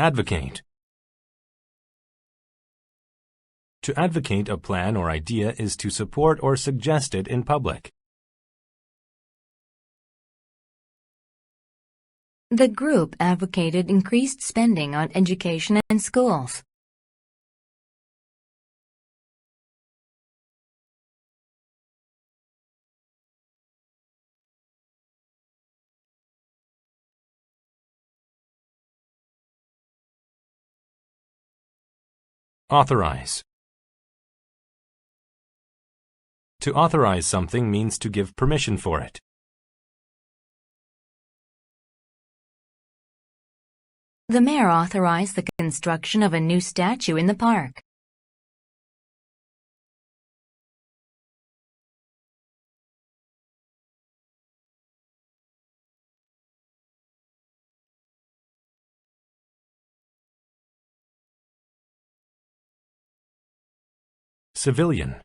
Advocate. To advocate a plan or idea is to support or suggest it in public. The group advocated increased spending on education and schools. Authorize. To authorize something means to give permission for it. The mayor authorized the construction of a new statue in the park. Civilian.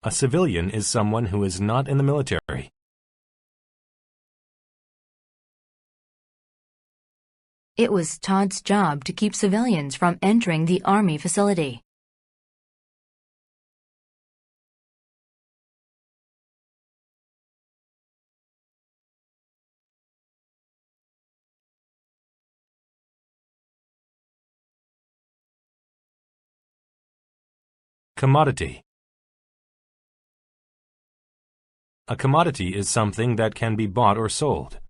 A civilian is someone who is not in the military. It was Todd's job to keep civilians from entering the Army facility. Commodity. A commodity is something that can be bought or sold.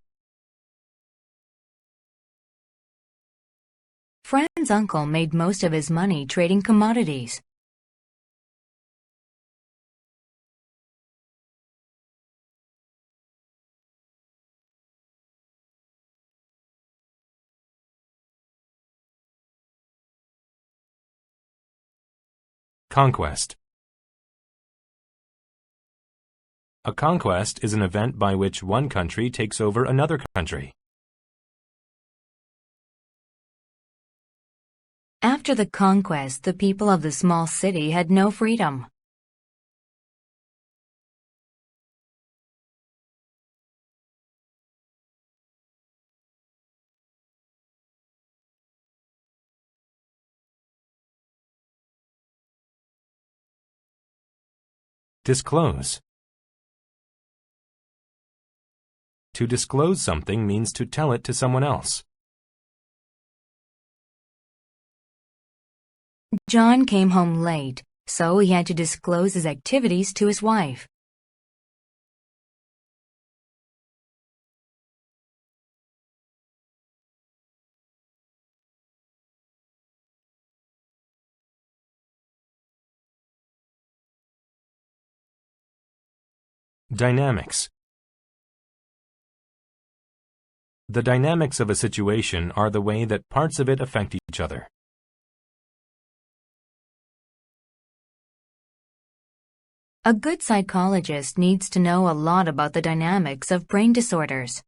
Fran's uncle made most of his money trading commodities. Conquest. A conquest is an event by which one country takes over another country. After the conquest, the people of the small city had no freedom. Disclose. To disclose something means to tell it to someone else. John came home late, so he had to disclose his activities to his wife. Dynamics. The dynamics of a situation are the way that parts of it affect each other. A good psychologist needs to know a lot about the dynamics of brain disorders.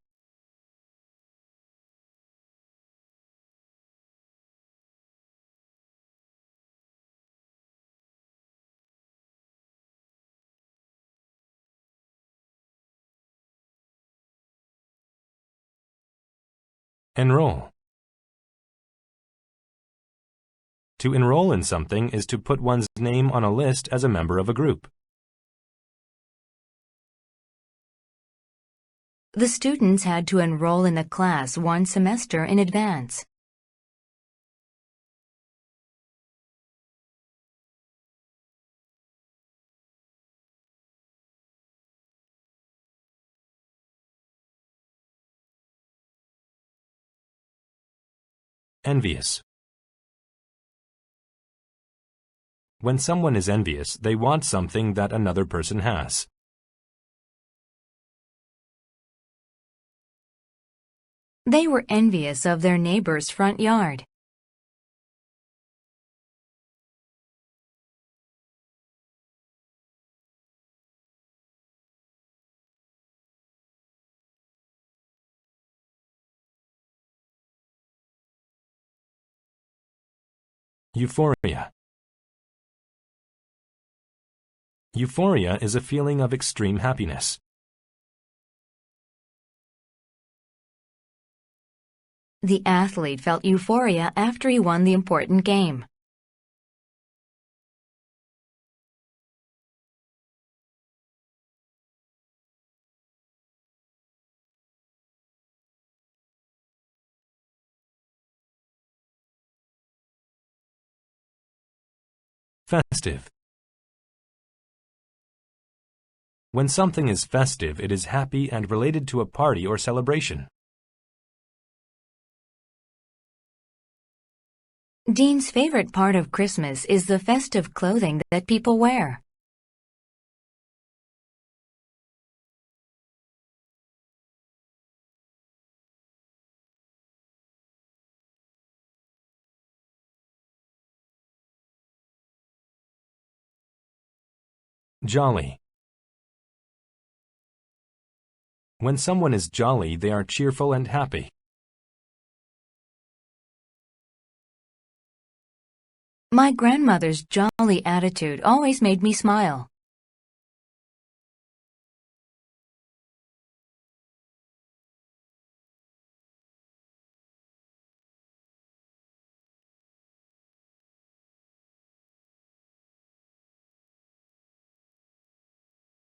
Enroll. To enroll in something is to put one's name on a list as a member of a group. The students had to enroll in the class one semester in advance. Envious. When someone is envious, they want something that another person has. They were envious of their neighbor's front yard. Euphoria. Euphoria is a feeling of extreme happiness. The athlete felt euphoria after he won the important game. Festive. When something is festive, it is happy and related to a party or celebration. Dean's favorite part of Christmas is the festive clothing that people wear. Jolly. When someone is jolly, they are cheerful and happy. My grandmother's jolly attitude always made me smile.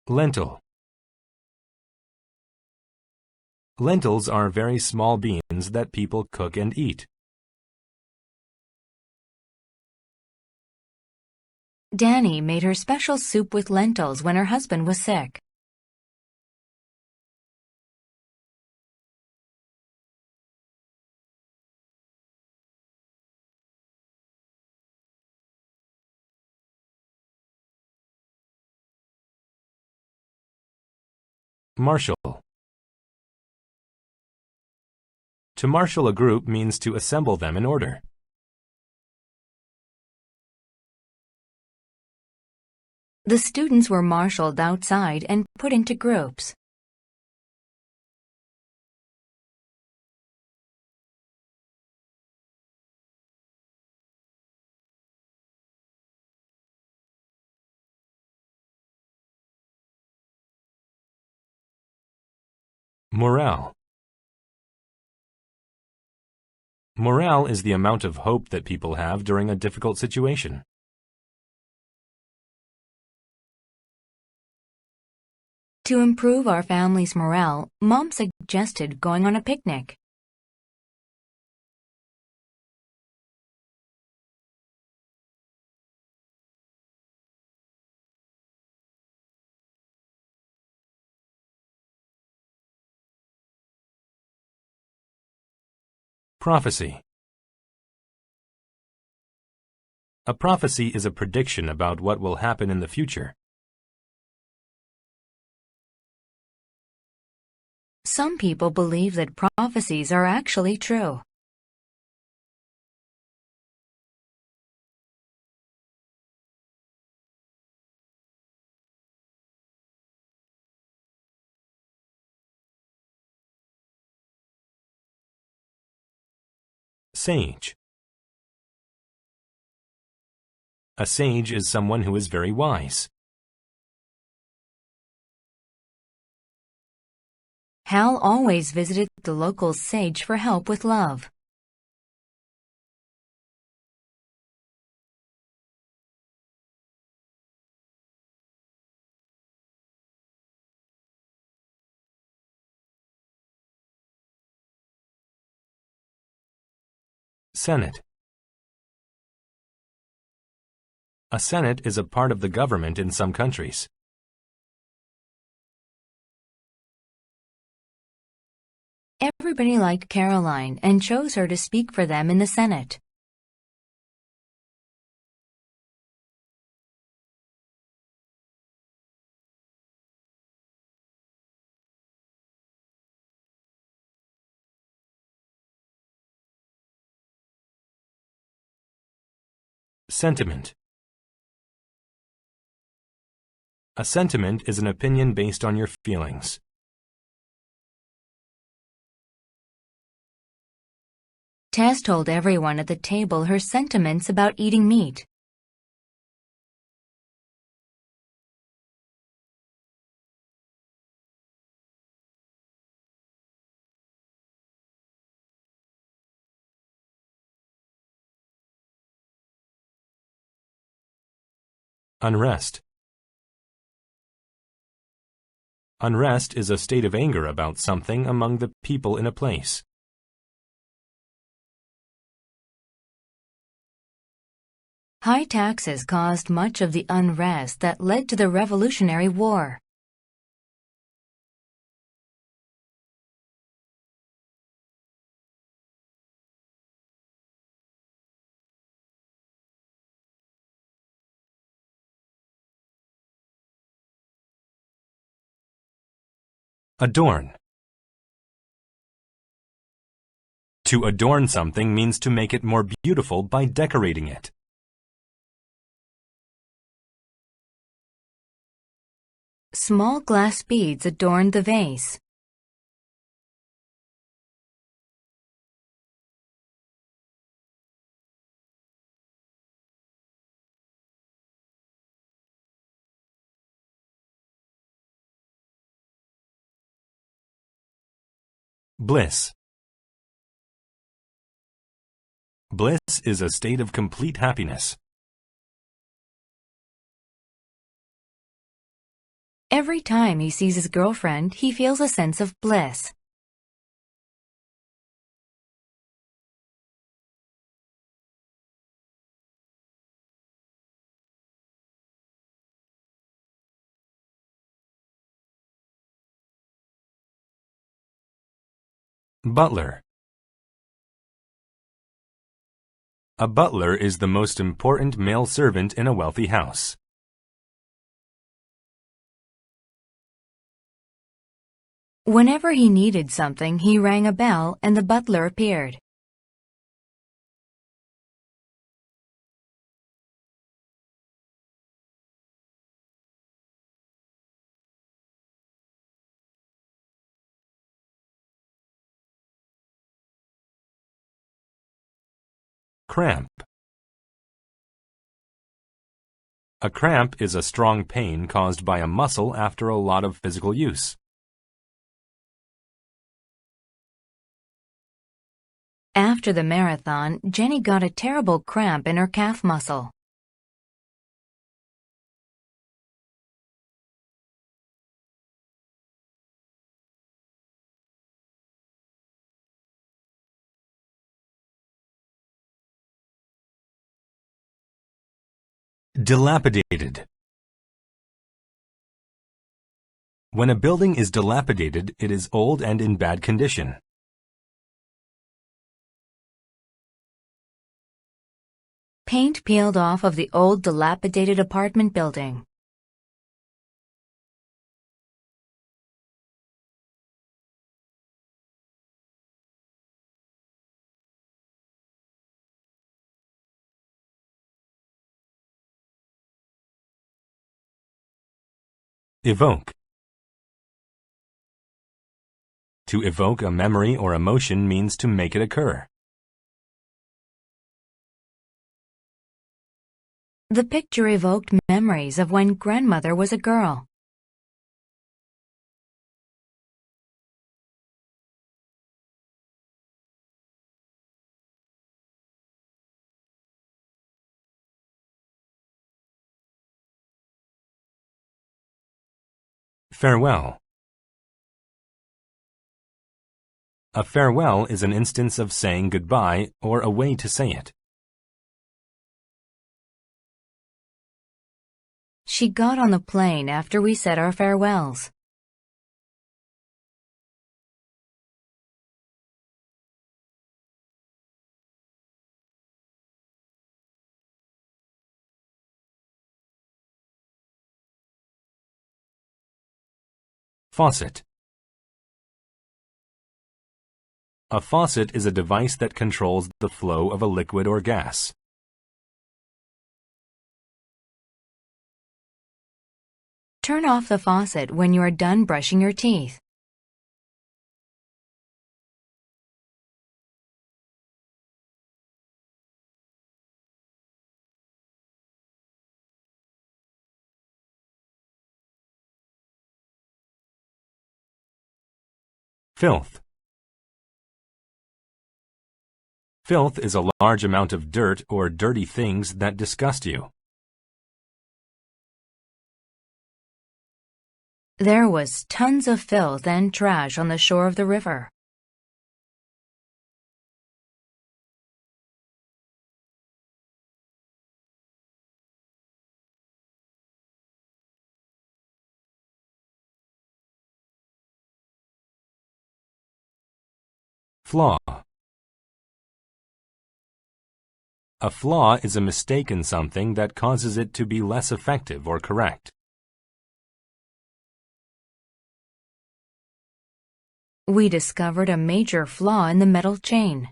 Lentil. Lentils are very small beans that people cook and eat. Danny made her special soup with lentils when her husband was sick. Marshal. To marshal a group means to assemble them in order. The students were marshaled outside and put into groups. Morale. Morale is the amount of hope that people have during a difficult situation. To improve our family's morale, Mom suggested going on a picnic. Prophecy. A prophecy is a prediction about what will happen in the future. Some people believe that prophecies are actually true. Sage. A sage is someone who is very wise. Hal always visited the local sage for help with love. Senate. A senate is a part of the government in some countries. Everybody liked Caroline and chose her to speak for them in the Senate. Sentiment. A sentiment is an opinion based on your feelings. Tess told everyone at the table her sentiments about eating meat. Unrest. Unrest is a state of anger about something among the people in a place. High taxes caused much of the unrest that led to the Revolutionary War. Adorn. To adorn something means to make it more beautiful by decorating it. Small glass beads adorned the vase. Bliss. Bliss is a state of complete happiness. Every time he sees his girlfriend, he feels a sense of bliss. Butler. A butler is the most important male servant in a wealthy house. Whenever he needed something, he rang a bell and the butler appeared. Cramp. A cramp is a strong pain caused by a muscle after a lot of physical use. After the marathon, Jenny got a terrible cramp in her calf muscle. Dilapidated. When a building is dilapidated, it is old and in bad condition. Paint peeled off of the old dilapidated apartment building. Evoke. To evoke a memory or emotion means to make it occur. The picture evoked memories of when grandmother was a girl. Farewell. A farewell is an instance of saying goodbye or a way to say it. She got on the plane after we said our farewells. Faucet. A faucet is a device that controls the flow of a liquid or gas. Turn off the faucet when you are done brushing your teeth. Filth. Filth is a large amount of dirt or dirty things that disgust you. There was tons of filth and trash on the shore of the river. Flaw. A flaw is a mistake in something that causes it to be less effective or correct. We discovered a major flaw in the metal chain.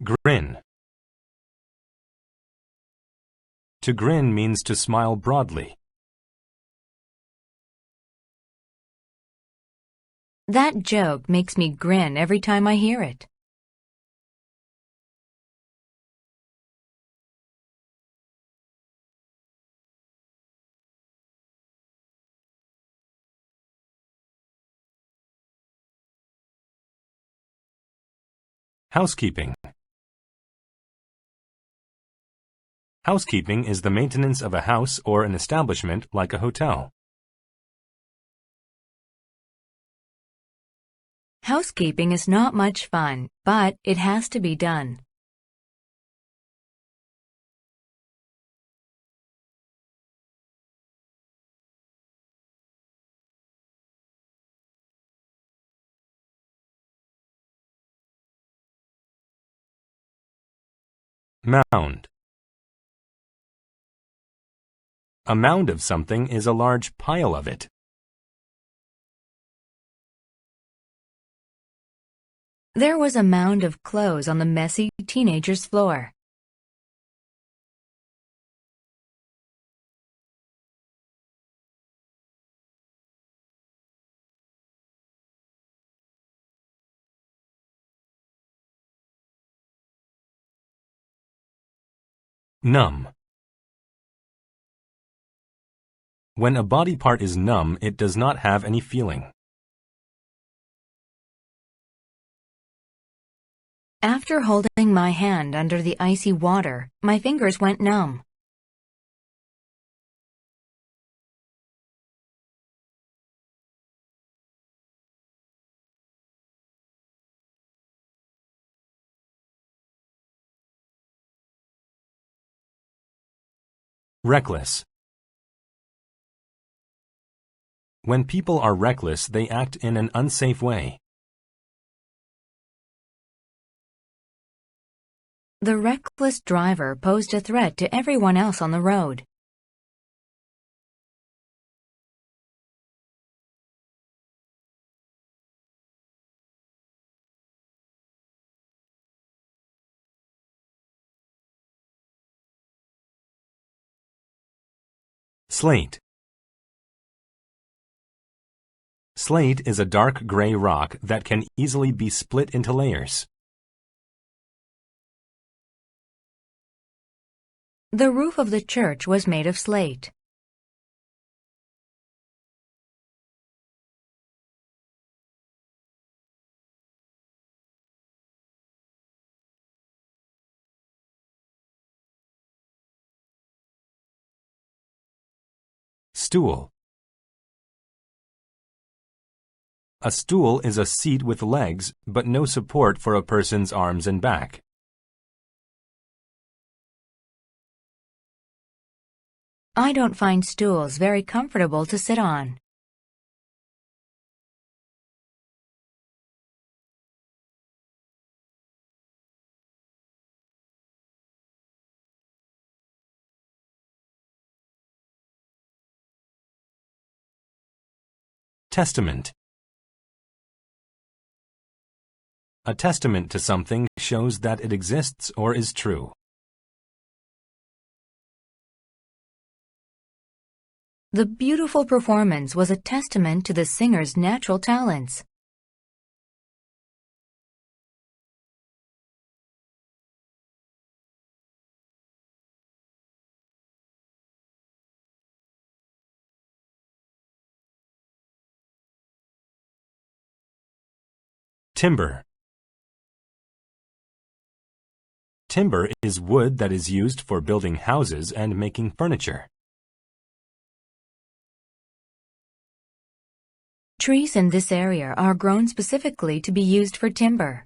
Grin. To grin means to smile broadly. That joke makes me grin every time I hear it. Housekeeping. Housekeeping is the maintenance of a house or an establishment like a hotel. Housekeeping is not much fun, but it has to be done. Mound. A mound of something is a large pile of it. There was a mound of clothes on the messy teenager's floor. Numb. When a body part is numb, it does not have any feeling. After holding my hand under the icy water, my fingers went numb. Reckless. When people are reckless, they act in an unsafe way. The reckless driver posed a threat to everyone else on the road. Slate. Slate is a dark gray rock that can easily be split into layers. The roof of the church was made of slate. Stool. A stool is a seat with legs, but no support for a person's arms and back. I don't find stools very comfortable to sit on. Testament. A testament to something shows that it exists or is true. The beautiful performance was a testament to the singer's natural talents. Timber. Timber is wood that is used for building houses and making furniture. Trees in this area are grown specifically to be used for timber.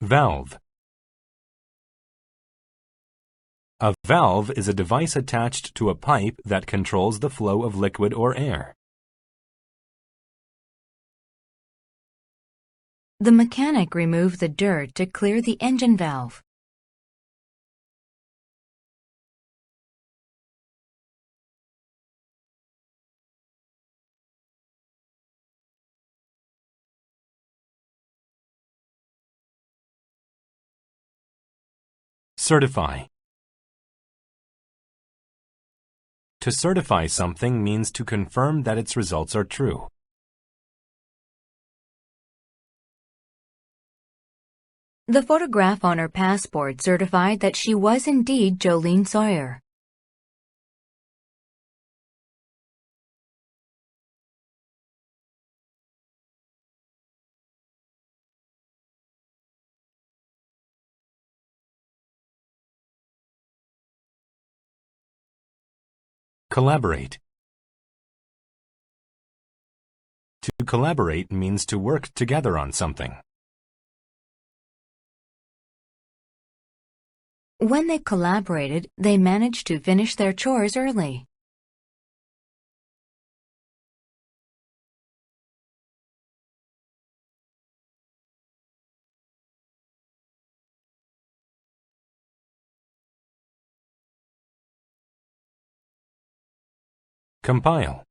Valve. A valve is a device attached to a pipe that controls the flow of liquid or air. The mechanic removed the dirt to clear the engine valve. Certify. To certify something means to confirm that its results are true. The photograph on her passport certified that she was indeed Jolene Sawyer. Collaborate. To collaborate means to work together on something. When they collaborated, they managed to finish their chores early. Compile.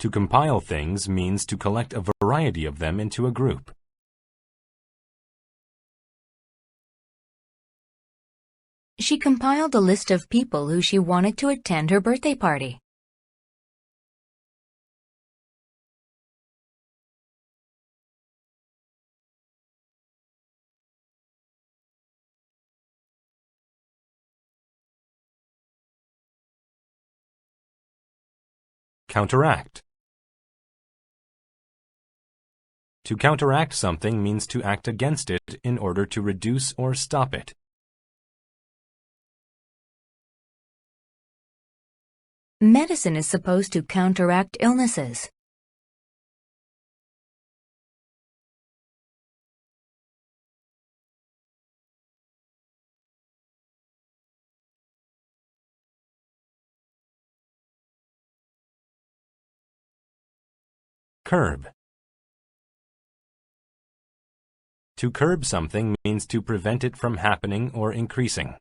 To compile things means to collect a variety of them into a group. She compiled a list of people who she wanted to attend her birthday party. Counteract. To counteract something means to act against it in order to reduce or stop it. Medicine is supposed to counteract illnesses. Curb. To curb something means to prevent it from happening or increasing.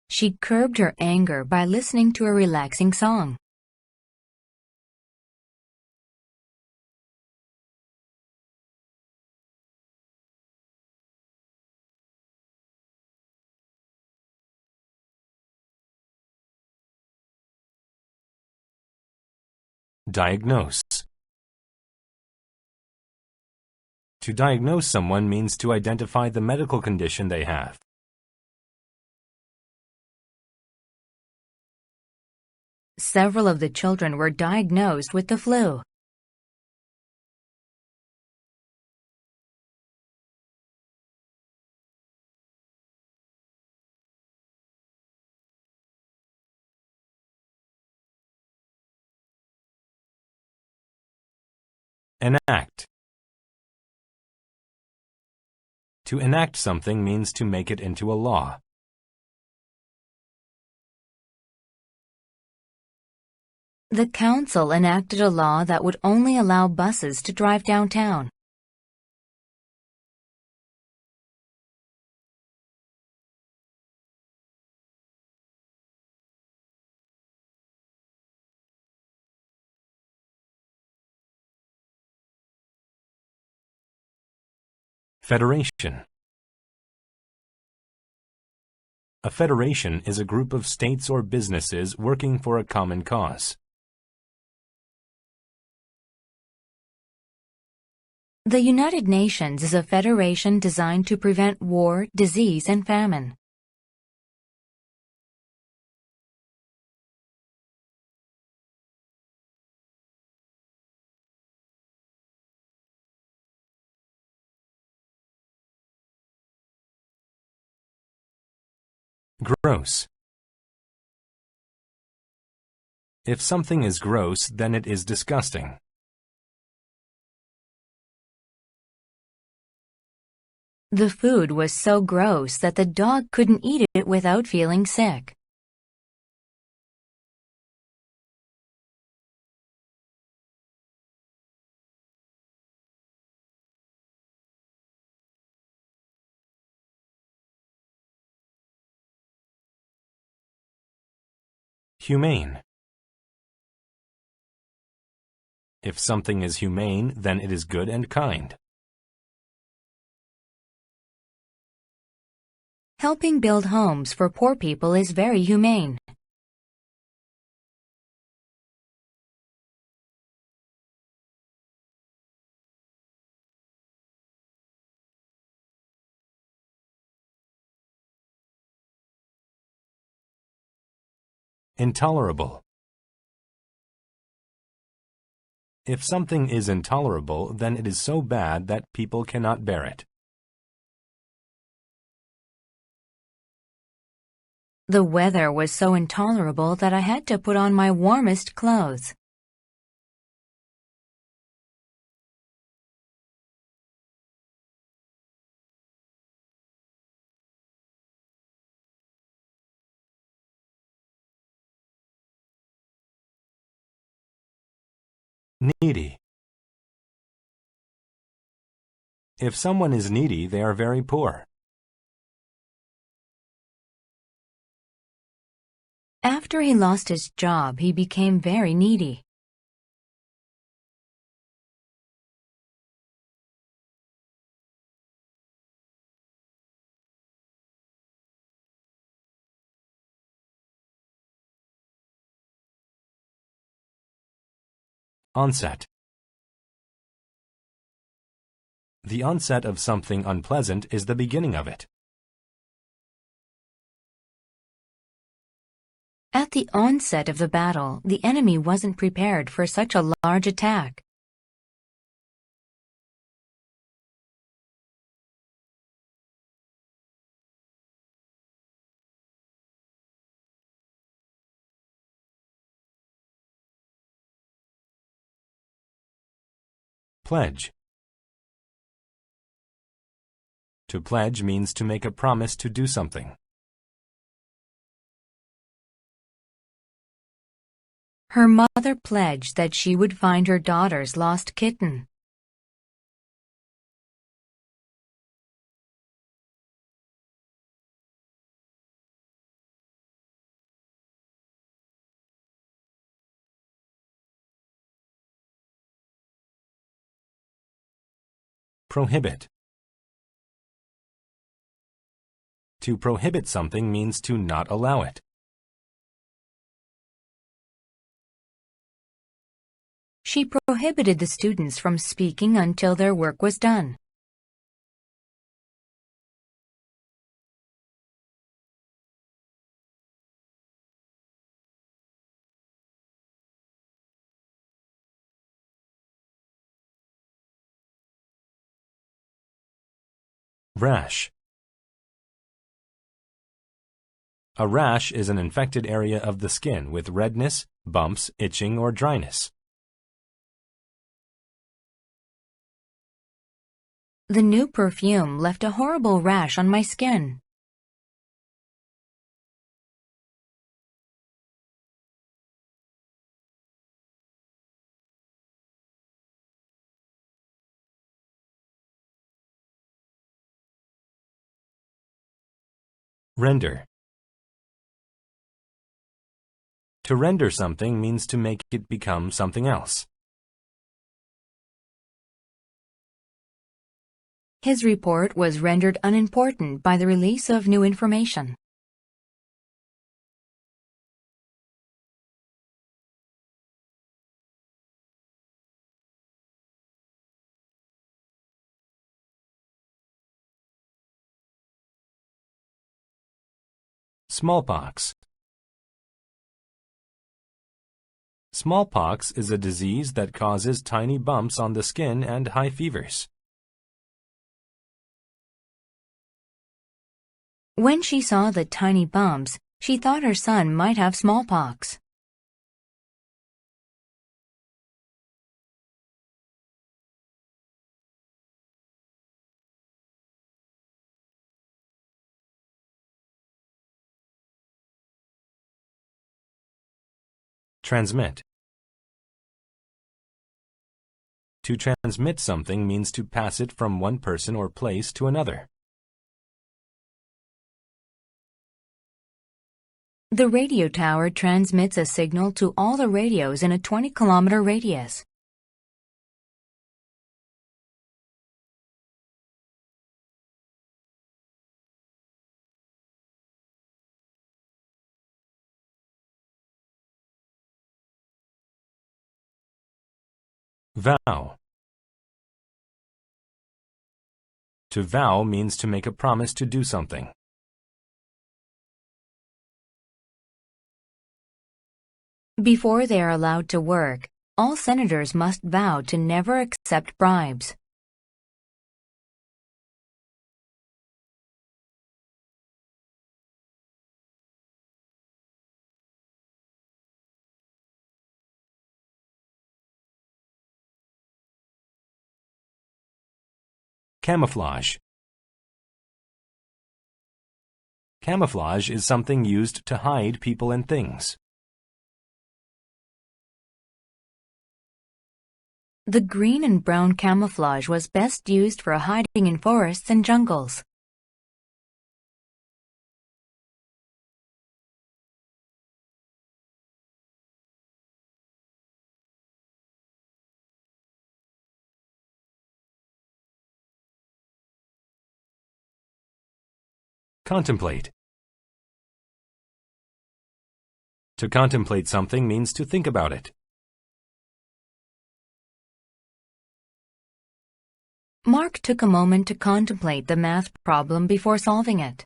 She curbed her anger by listening to a relaxing song. Diagnose. To diagnose someone means to identify the medical condition they have. Several of the children were diagnosed with the flu. Enact. To enact something means to make it into a law. The council enacted a law that would only allow buses to drive downtown. Federation. A federation is a group of states or businesses working for a common cause. The United Nations is a federation designed to prevent war, disease, and famine. Gross. If something is gross, then it is disgusting. The food was so gross that the dog couldn't eat it without feeling sick. Humane. If something is humane, then it is good and kind. Helping build homes for poor people is very humane. Intolerable. If something is intolerable, then it is so bad that people cannot bear it. The weather was so intolerable that I had to put on my warmest clothes. Needy. If someone is needy, they are very poor. After he lost his job, he became very needy. Onset. The onset of something unpleasant is the beginning of it. At the onset of the battle, the enemy wasn't prepared for such a large attack. Pledge. To pledge means to make a promise to do something. Her mother pledged that she would find her daughter's lost kitten. Prohibit. To prohibit something means to not allow it. She prohibited the students from speaking until their work was done. Rash. A rash is an infected area of the skin with redness, bumps, itching, or dryness. The new perfume left a horrible rash on my skin. Render. To render something means to make it become something else. His report was rendered unimportant by the release of new information. Smallpox. Smallpox is a disease that causes tiny bumps on the skin and high fevers. When she saw the tiny bumps, she thought her son might have smallpox. Transmit. To transmit something means to pass it from one person or place to another. The radio tower transmits a signal to all the radios in a 20-kilometer radius. Vow. To vow means to make a promise to do something. Before they are allowed to work, all senators must vow to never accept bribes. Camouflage. Camouflage is something used to hide people and things. The green and brown camouflage was best used for hiding in forests and jungles. Contemplate. To contemplate something means to think about it. Mark took a moment to contemplate the math problem before solving it.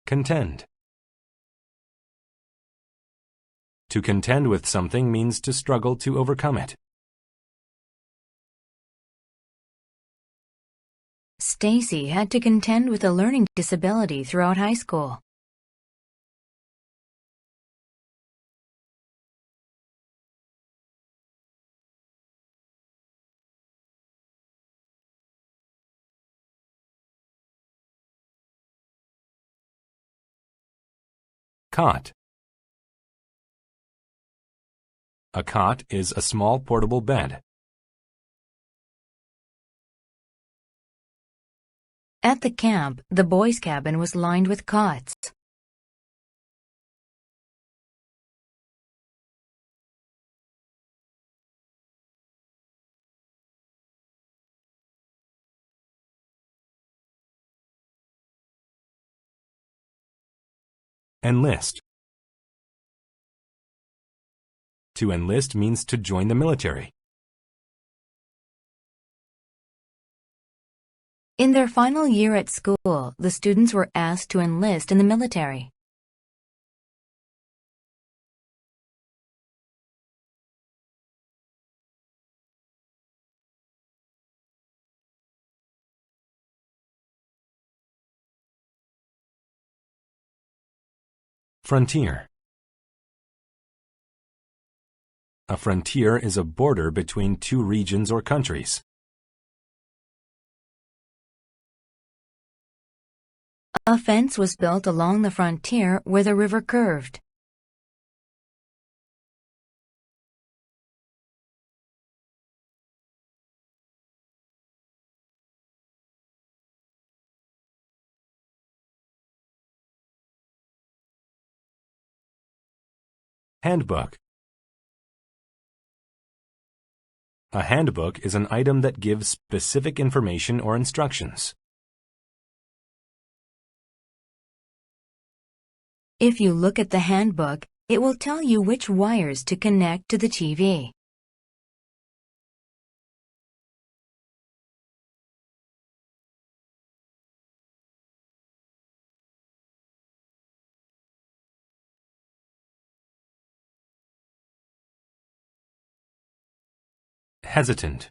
Contend. To contend with something means to struggle to overcome it. Stacy had to contend with a learning disability throughout high school. Cot. A cot is a small portable bed. At the camp, the boys' cabin was lined with cots. Enlist. To enlist means to join the military. In their final year at school, the students were asked to enlist in the military. Frontier. A frontier is a border between two regions or countries. A fence was built along the frontier where the river curved. Handbook. A handbook is an item that gives specific information or instructions. If you look at the handbook, it will tell you which wires to connect to the TV. Hesitant.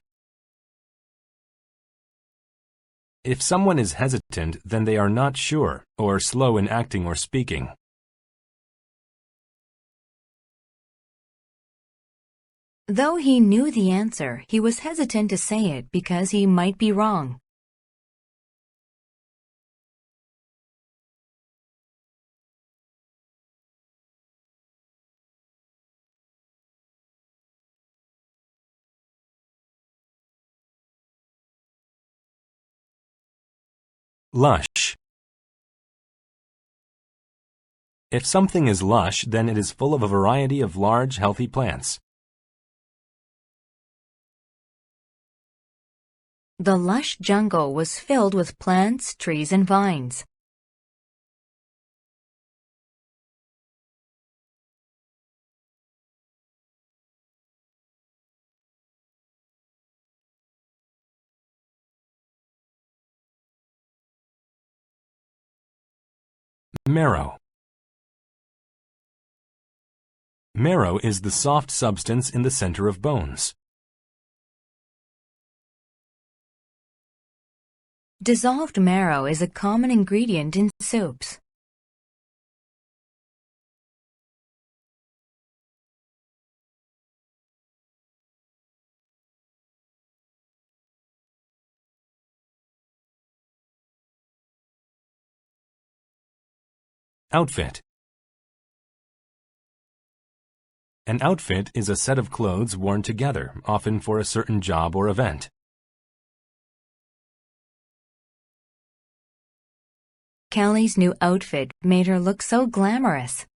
If someone is hesitant, then they are not sure or slow in acting or speaking. Though he knew the answer, he was hesitant to say it because he might be wrong. Lush. If something is lush, then it is full of a variety of large, healthy plants. The lush jungle was filled with plants, trees, and vines. Marrow. Marrow is the soft substance in the center of bones. Dissolved marrow is a common ingredient in soups. Outfit. An outfit is a set of clothes worn together, often for a certain job or event. Kelly's new outfit made her look so glamorous.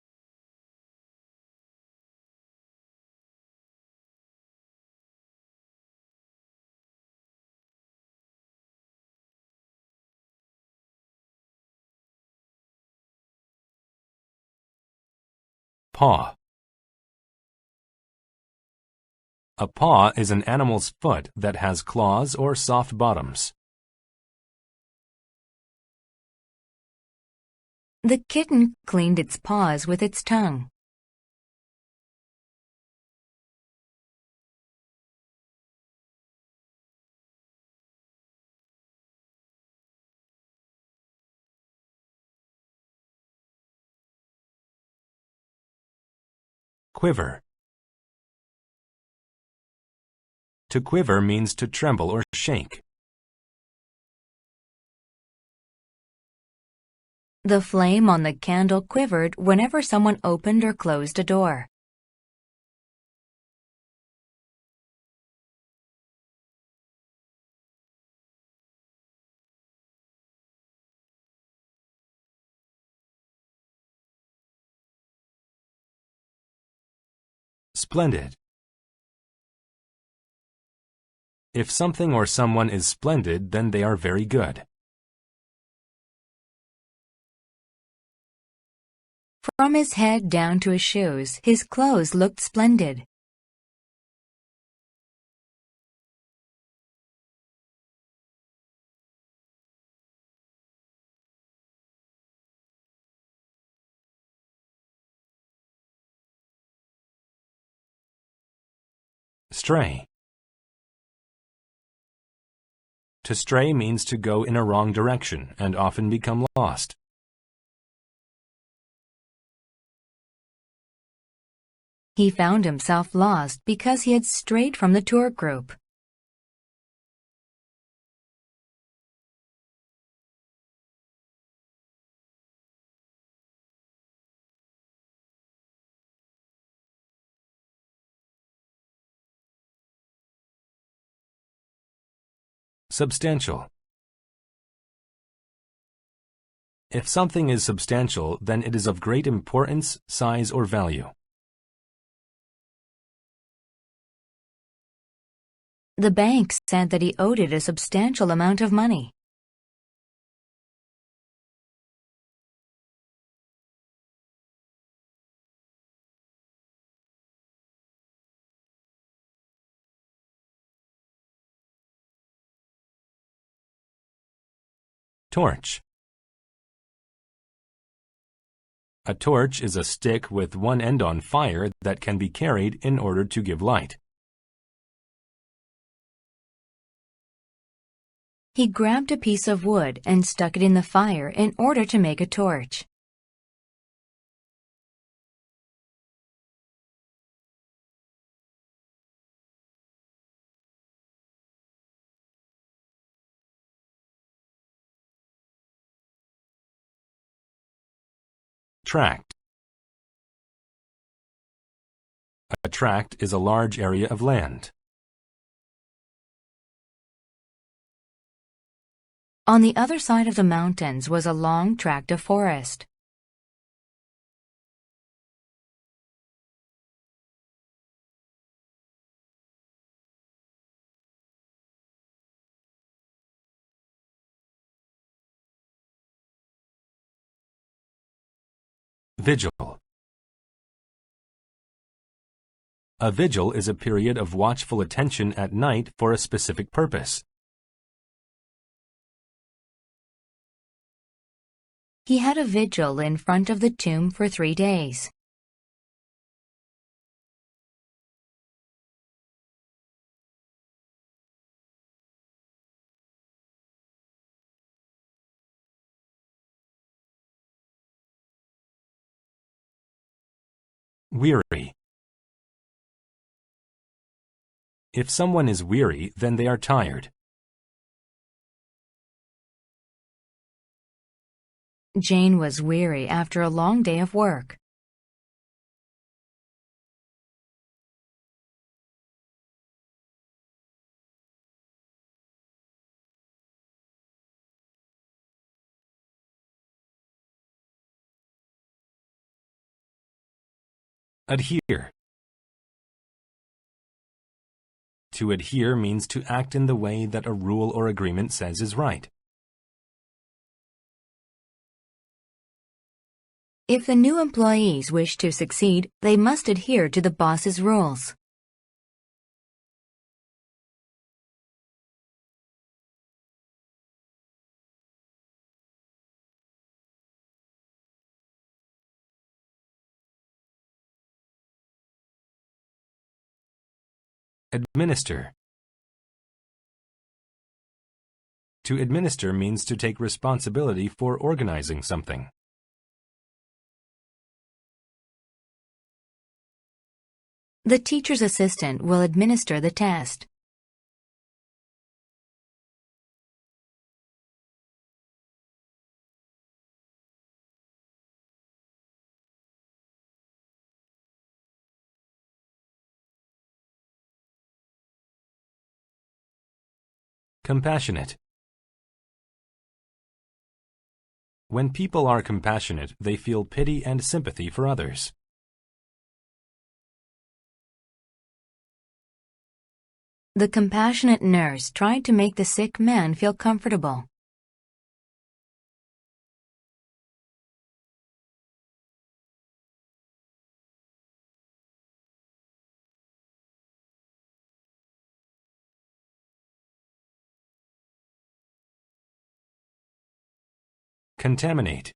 Paw. A paw is an animal's foot that has claws or soft bottoms. The kitten cleaned its paws with its tongue. Quiver. To quiver means to tremble or shake. The flame on the candle quivered whenever someone opened or closed a door. Splendid. If something or someone is splendid, then they are very good. From his head down to his shoes, his clothes looked splendid. Stray. To stray means to go in a wrong direction and often become lost. He found himself lost because he had strayed from the tour group. Substantial. If something is substantial, then it is of great importance, size, or value. The bank said that he owed it a substantial amount of money. Torch. A torch is a stick with one end on fire that can be carried in order to give light. He grabbed a piece of wood and stuck it in the fire in order to make a torch. Tract. A tract is a large area of land. On the other side of the mountains was a long tract of forest. Vigil. A vigil is a period of watchful attention at night for a specific purpose. He had a vigil in front of the tomb for 3 days. Weary. If someone is weary, then they are tired. Jane was weary after a long day of work. Adhere. To adhere means to act in the way that a rule or agreement says is right. If the new employees wish to succeed, they must adhere to the boss's rules. Administer. To administer means to take responsibility for organizing something. The teacher's assistant will administer the test. Compassionate. When people are compassionate, they feel pity and sympathy for others. The compassionate nurse tried to make the sick man feel comfortable. Contaminate.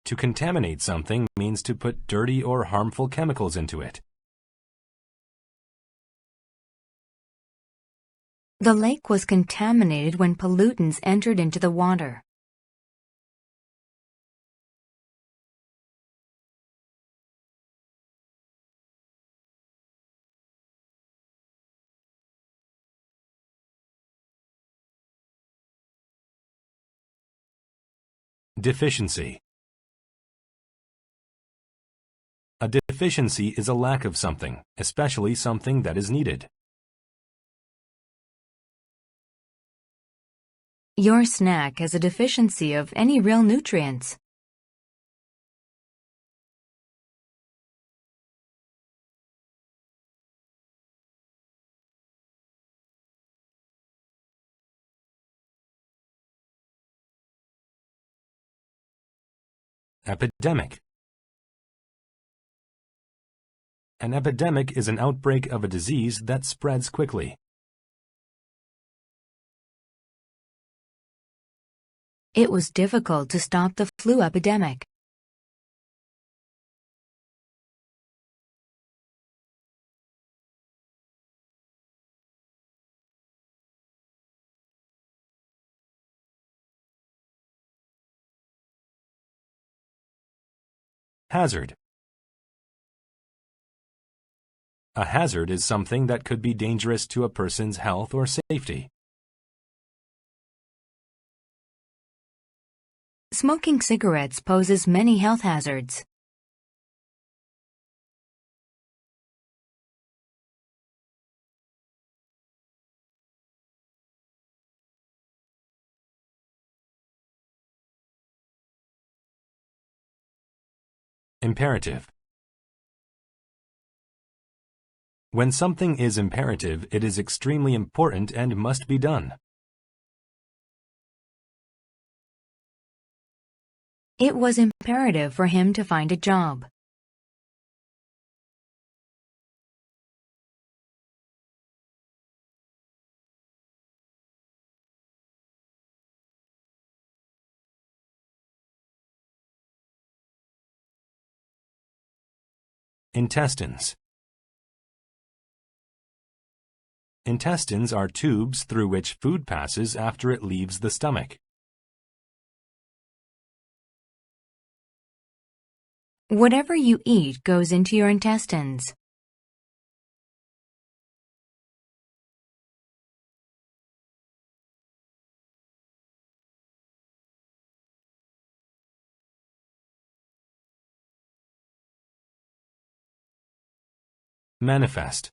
To contaminate something means to put dirty or harmful chemicals into it. The lake was contaminated when pollutants entered into the water. Deficiency. A deficiency is a lack of something, especially something that is needed. Your snack has a deficiency of any real nutrients. Epidemic. An epidemic is an outbreak of a disease that spreads quickly. It was difficult to stop the flu epidemic. Hazard. A hazard is something that could be dangerous to a person's health or safety. Smoking cigarettes poses many health hazards. Imperative. When something is imperative, it is extremely important and must be done. It was imperative for him to find a job. Intestines. Intestines are tubes through which food passes after it leaves the stomach. Whatever you eat goes into your intestines. Manifest.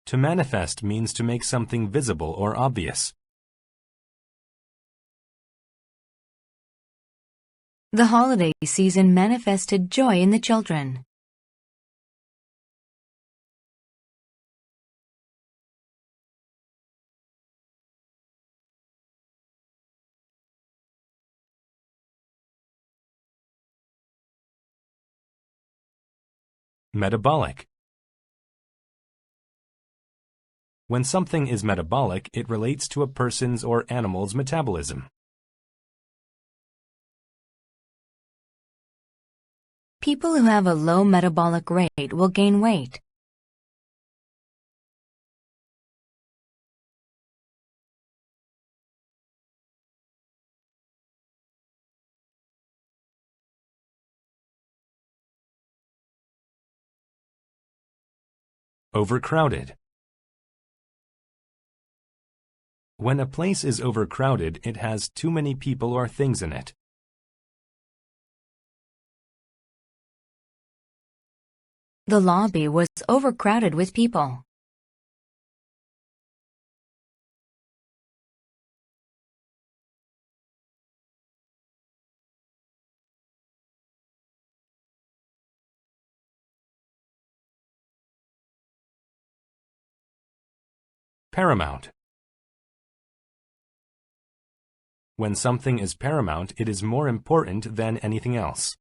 To manifest means to make something visible or obvious. The holiday season manifested joy in the children. Metabolic. When something is metabolic, it relates to a person's or animal's metabolism. People who have a low metabolic rate will gain weight. Overcrowded. When a place is overcrowded, it has too many people or things in it. The lobby was overcrowded with people. Paramount. When something is paramount, it is more important than anything else.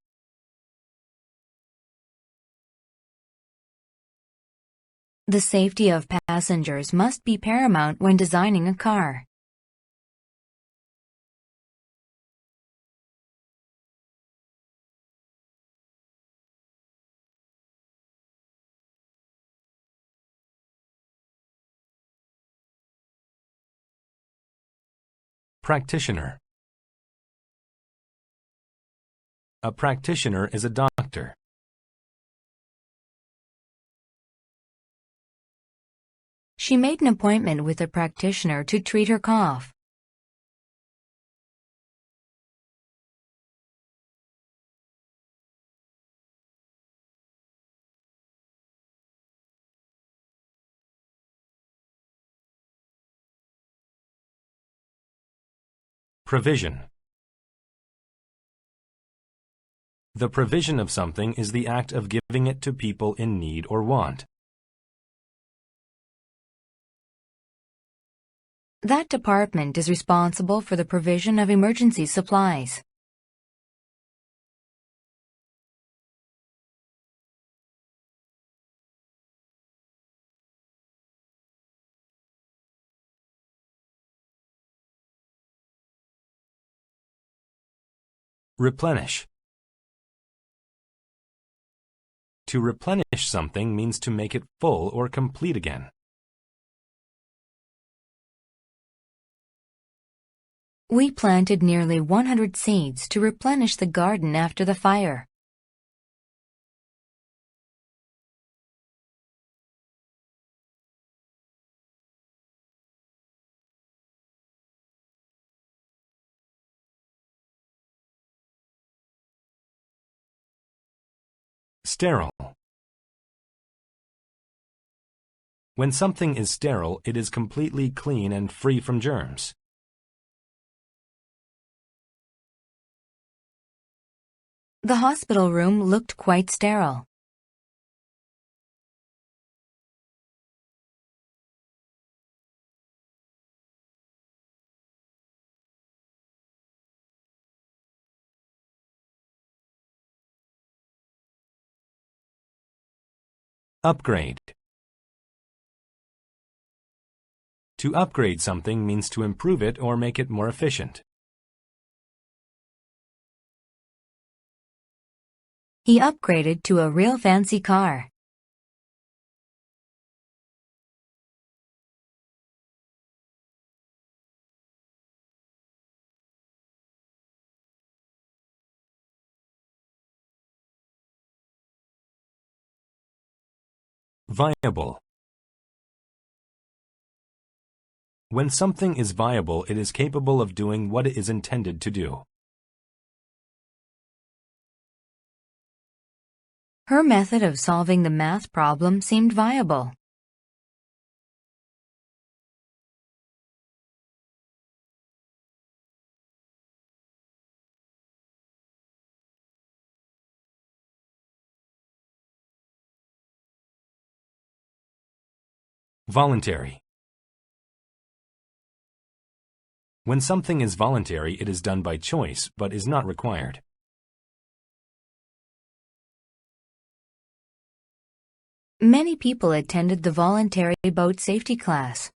The safety of passengers must be paramount when designing a car. Practitioner. A practitioner is a doctor. She made an appointment with a practitioner to treat her cough. Provision. The provision of something is the act of giving it to people in need or want. That department is responsible for the provision of emergency supplies. Replenish. To replenish something means to make it full or complete again. We planted nearly 100 seeds to replenish the garden after the fire. Sterile. When something is sterile, it is completely clean and free from germs. The hospital room looked quite sterile. Upgrade. To upgrade something means to improve it or make it more efficient. He upgraded to a real fancy car. Viable. When something is viable, it is capable of doing what it is intended to do. Her method of solving the math problem seemed viable. Voluntary. When something is voluntary, it is done by choice, but is not required. Many people attended the voluntary boat safety class.